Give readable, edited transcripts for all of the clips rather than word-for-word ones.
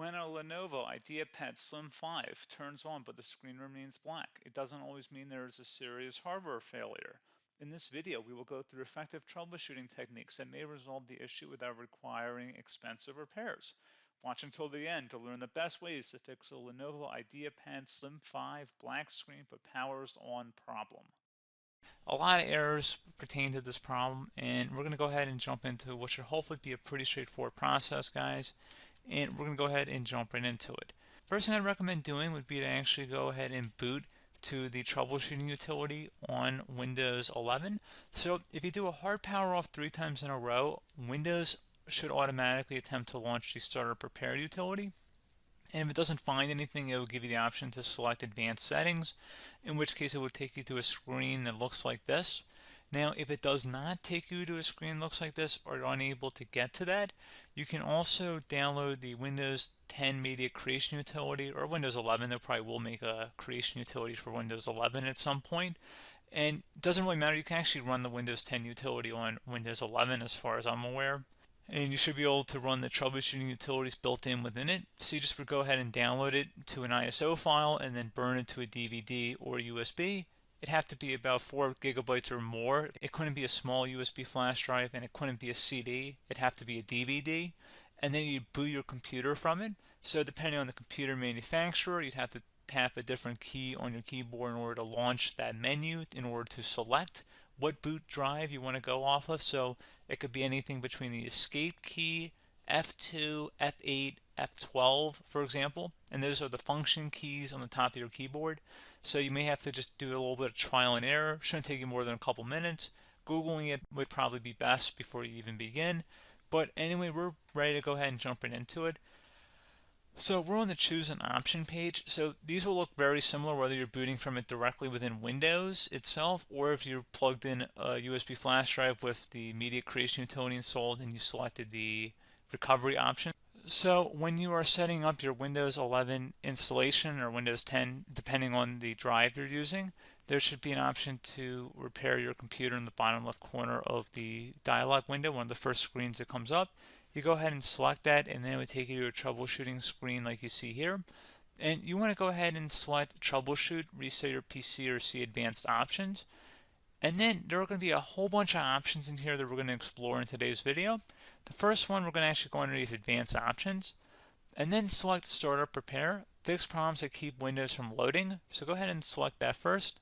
When a Lenovo IdeaPad Slim 5 turns on but the screen remains black, it doesn't always mean there is a serious hardware failure. In this video, we will go through effective troubleshooting techniques that may resolve the issue without requiring expensive repairs. Watch until the end to learn the best ways to fix a Lenovo IdeaPad Slim 5 black screen but powers on problem. A lot of errors pertain to this problem, and we're going to go ahead and jump into what should hopefully be a pretty straightforward process, guys. And we're going to go ahead and jump right into it. First thing I'd recommend doing would be to actually go ahead and boot to the troubleshooting utility on Windows 11. So if you do a hard power off 3 times in a row, Windows should automatically attempt to launch the starter prepare utility. And if it doesn't find anything, it will give you the option to select advanced settings, in which case it will take you to a screen that looks like this. Now, if it does not take you to a screen that looks like this, or you're unable to get to that, you can also download the Windows 10 Media Creation Utility, or Windows 11. They probably will make a creation utility for Windows 11 at some point. And it doesn't really matter. You can actually run the Windows 10 utility on Windows 11 as far as I'm aware. And you should be able to run the troubleshooting utilities built in within it. So you just would go ahead and download it to an ISO file and then burn it to a DVD or USB. It'd have to be about 4 gigabytes or more. It couldn't be a small USB flash drive, and it couldn't be a CD. It'd have to be a DVD. And then you'd boot your computer from it. So depending on the computer manufacturer, you'd have to tap a different key on your keyboard in order to launch that menu, in order to select what boot drive you want to go off of. So it could be anything between the escape key, F2, F8, F12, for example, and those are the function keys on the top of your keyboard. So you may have to just do a little bit of trial and error. Shouldn't take you more than a couple minutes. Googling it would probably be best before you even begin. But anyway, we're ready to go ahead and jump right into it. So we're on the choose an option page. So these will look very similar whether you're booting from it directly within Windows itself, or if you're plugged in a USB flash drive with the media creation utility installed and you selected the recovery option. So when you are setting up your Windows 11 installation or Windows 10, depending on the drive you're using, there should be an option to repair your computer in the bottom left corner of the dialog window, one of the first screens that comes up. You go ahead and select that, and then it would take you to a troubleshooting screen like you see here. And you want to go ahead and select troubleshoot, reset your PC, or see advanced options. And then there are going to be a whole bunch of options in here that we're going to explore in today's video. The first one, we're going to actually go underneath advanced options and then select startup prepare, fix problems that keep Windows from loading. So go ahead and select that first.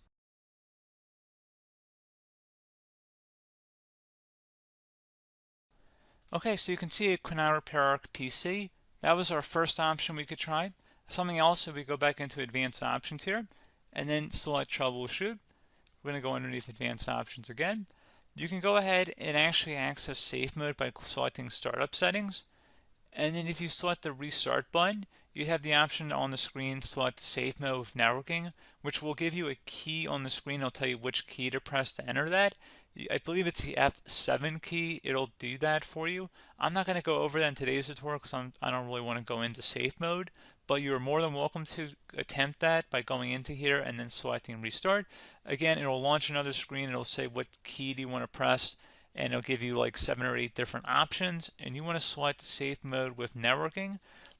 Okay, so you can see it could now repair our PC. That was our first option we could try. Something else, if we go back into advanced options here and then select troubleshoot, we're going to go underneath advanced options again. You can go ahead and actually access safe mode by selecting startup settings. And then if you select the restart button, you have the option on the screen select safe mode with networking, which will give you a key on the screen. It'll tell you which key to press to enter that. I believe it's the F7 key. It'll do that for you. I'm not going to go over that in today's tutorial because I don't really want to go into safe mode, but you're more than welcome to attempt that by going into here and then selecting restart. Again, it'll launch another screen. It'll say what key do you want to press, and it'll give you like 7 or 8 different options, and you want to select safe mode with networking.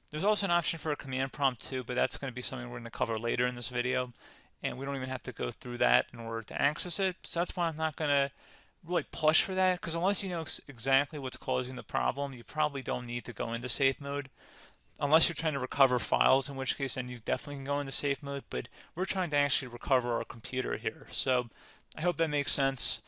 There's also an option for a command prompt too, but that's going to be something we're going to cover later in this video, and we don't even have to go through that in order to access it. So that's why I'm not going to really push for that, because unless you know exactly what's causing the problem, you probably don't need to go into safe mode. Unless you're trying to recover files, in which case then you definitely can go into safe mode, but we're trying to actually recover our computer here. So I hope that makes sense.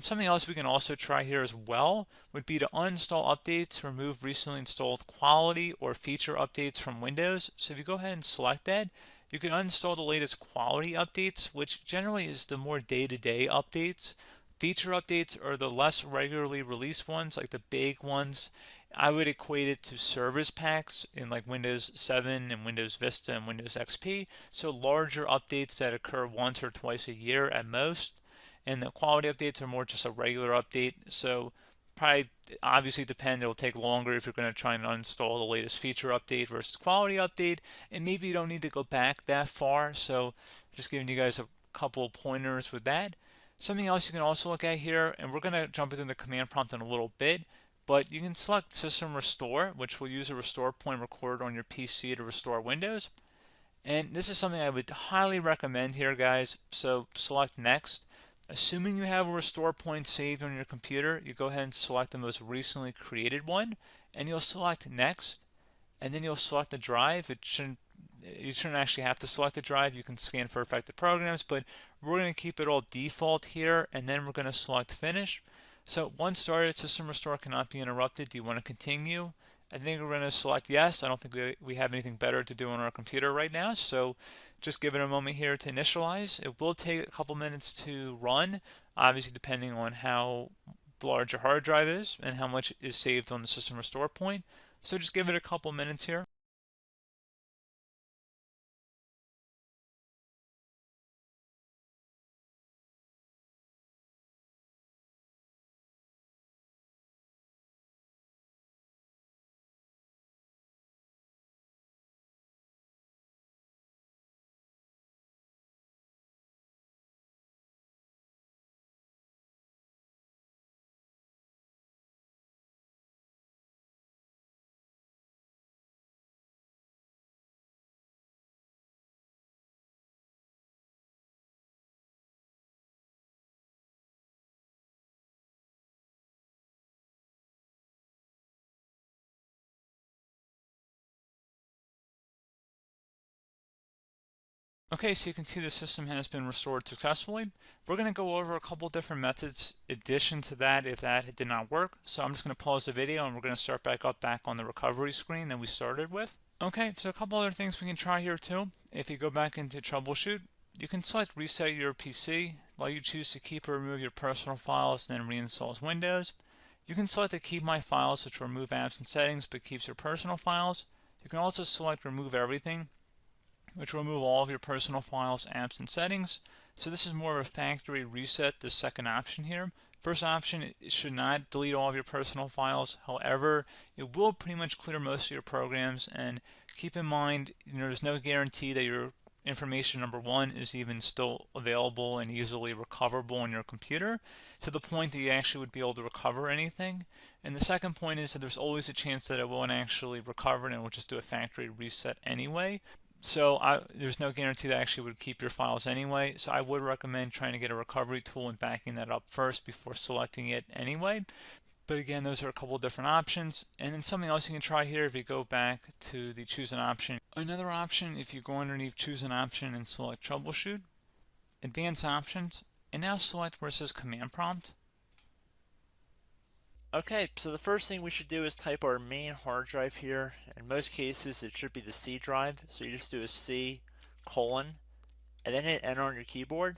Something else we can also try here as well would be to uninstall updates, remove recently installed quality or feature updates from Windows. So if you go ahead and select that, you can uninstall the latest quality updates, which generally is the more day-to-day updates. Feature updates are the less regularly released ones, like the big ones. I would equate it to service packs in like Windows 7 and Windows Vista and Windows XP. So larger updates that occur once or twice a year at most. And the quality updates are more just a regular update. So probably obviously it'll take longer if you're going to try and uninstall the latest feature update versus quality update. And maybe you don't need to go back that far. So just giving you guys a couple of pointers with that. Something else you can also look at here, and we're going to jump into the command prompt in a little bit, But you can select System Restore, which will use a restore point recorded on your PC to restore Windows. And this is something I would highly recommend here, guys. So select Next. Assuming you have a restore point saved on your computer, you go ahead and select the most recently created one, and you'll select Next, and then you'll select the drive. You shouldn't actually have to select the drive. You can scan for affected programs, but we're going to keep it all default here, and then we're going to select Finish. So once started, System Restore cannot be interrupted. Do you want to continue? I think we're going to select yes. I don't think we have anything better to do on our computer right now, so just give it a moment here to initialize. It will take a couple minutes to run, obviously depending on how large your hard drive is and how much is saved on the System Restore point. So just give it a couple minutes here. Okay, so you can see the system has been restored successfully. We're going to go over a couple different methods in addition to that if that did not work. So I'm just going to pause the video and we're going to start back on the recovery screen that we started with. Okay, so a couple other things we can try here too. If you go back into troubleshoot, you can select reset your PC, while you choose to keep or remove your personal files and then reinstalls Windows. You can select to keep my files, which will remove apps and settings but keeps your personal files. You can also select remove everything, which will remove all of your personal files, apps, and settings. So this is more of a factory reset, the second option here. First option, it should not delete all of your personal files. However, it will pretty much clear most of your programs. And keep in mind, there's no guarantee that your information, number one, is even still available and easily recoverable on your computer to the point that you actually would be able to recover anything. And the second point is that there's always a chance that it won't actually recover and it will just do a factory reset anyway. So there's no guarantee that actually would keep your files anyway. So I would recommend trying to get a recovery tool and backing that up first before selecting it anyway. But again, those are a couple different options. And then something else you can try here if you go back to the choose an option. Another option, if you go underneath choose an option and select troubleshoot, advanced options, and now select where it says command prompt. Okay, so the first thing we should do is type our main hard drive here. In most cases, it should be the C drive. So you just do a C colon and then hit enter on your keyboard.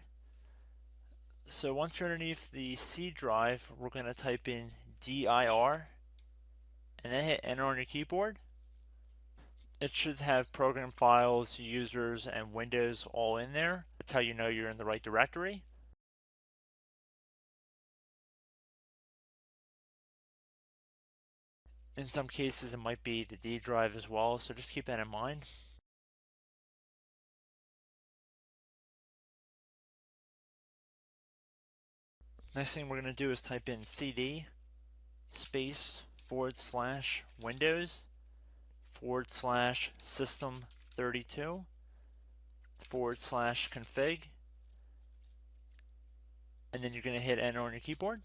So once you're underneath the C drive, we're going to type in dir and then hit enter on your keyboard. It should have program files, users, and Windows all in there. That's how you know you're in the right directory. In some cases, it might be the D drive as well, so just keep that in mind. Next thing we're going to do is type in cd space / Windows / system 32 / config, and then you're going to hit enter on your keyboard.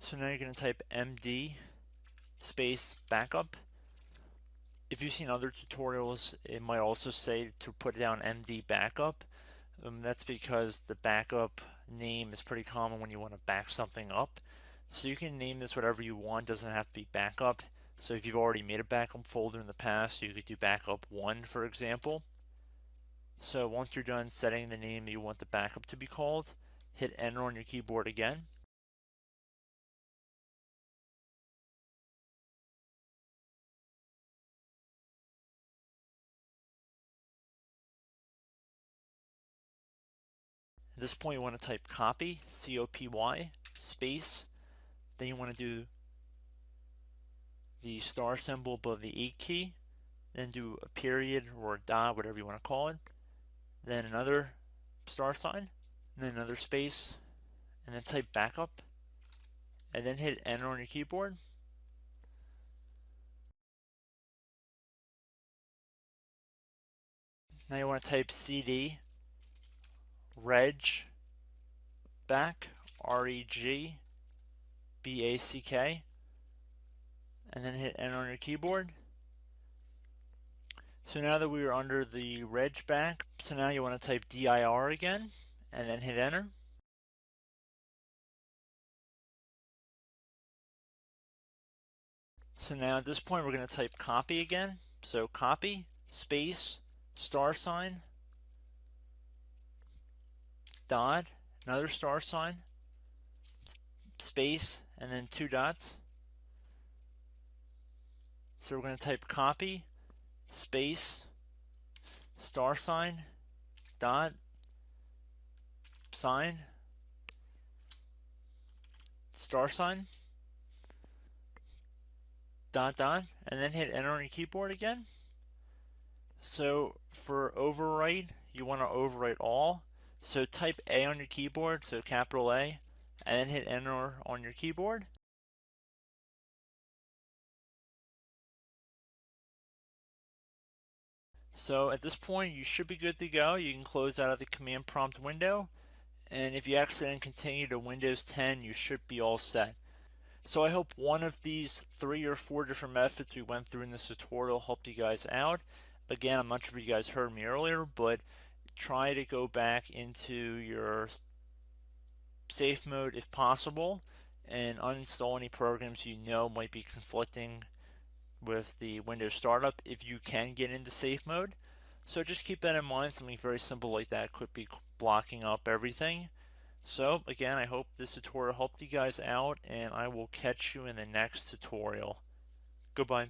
So now you're going to type md space backup. If you've seen other tutorials, it might also say to put down md backup. That's because the backup name is pretty common when you want to back something up. So you can name this whatever you want, doesn't have to be backup. So if you've already made a backup folder in the past, you could do backup 1, for example. So once you're done setting the name you want the backup to be called, hit enter on your keyboard again. At this point you want to type copy, C-O-P-Y, space, then you want to do the star symbol above the 8 key, then do a period or a dot, whatever you want to call it, then another $, and then another space, and then type backup, and then hit enter on your keyboard. Now you want to type cd reg back, REGBACK, and then hit enter on your keyboard. So now that we are under the reg back, so now you want to type dir again, and then hit enter. So now at this point we're going to type copy again. So copy, space, $, dot, another $, space, and then 2 dots. So we're going to type copy, space, $, dot, sign, $, dot, dot, and then hit enter on your keyboard again. So for overwrite, you want to overwrite all. So type A on your keyboard, so capital A, and then hit enter on your keyboard. So at this point you should be good to go. You can close out of the command prompt window, and if you accidentally continue to Windows 10 you should be all set. So I hope one of these 3 or 4 different methods we went through in this tutorial helped you guys out. Again, I'm not sure if you guys heard me earlier, but try to go back into your safe mode if possible and uninstall any programs you know might be conflicting with the Windows startup if you can get into safe mode. So just keep that in mind. Something very simple like that could be blocking up everything. So again, I hope this tutorial helped you guys out, and I will catch you in the next tutorial. Goodbye.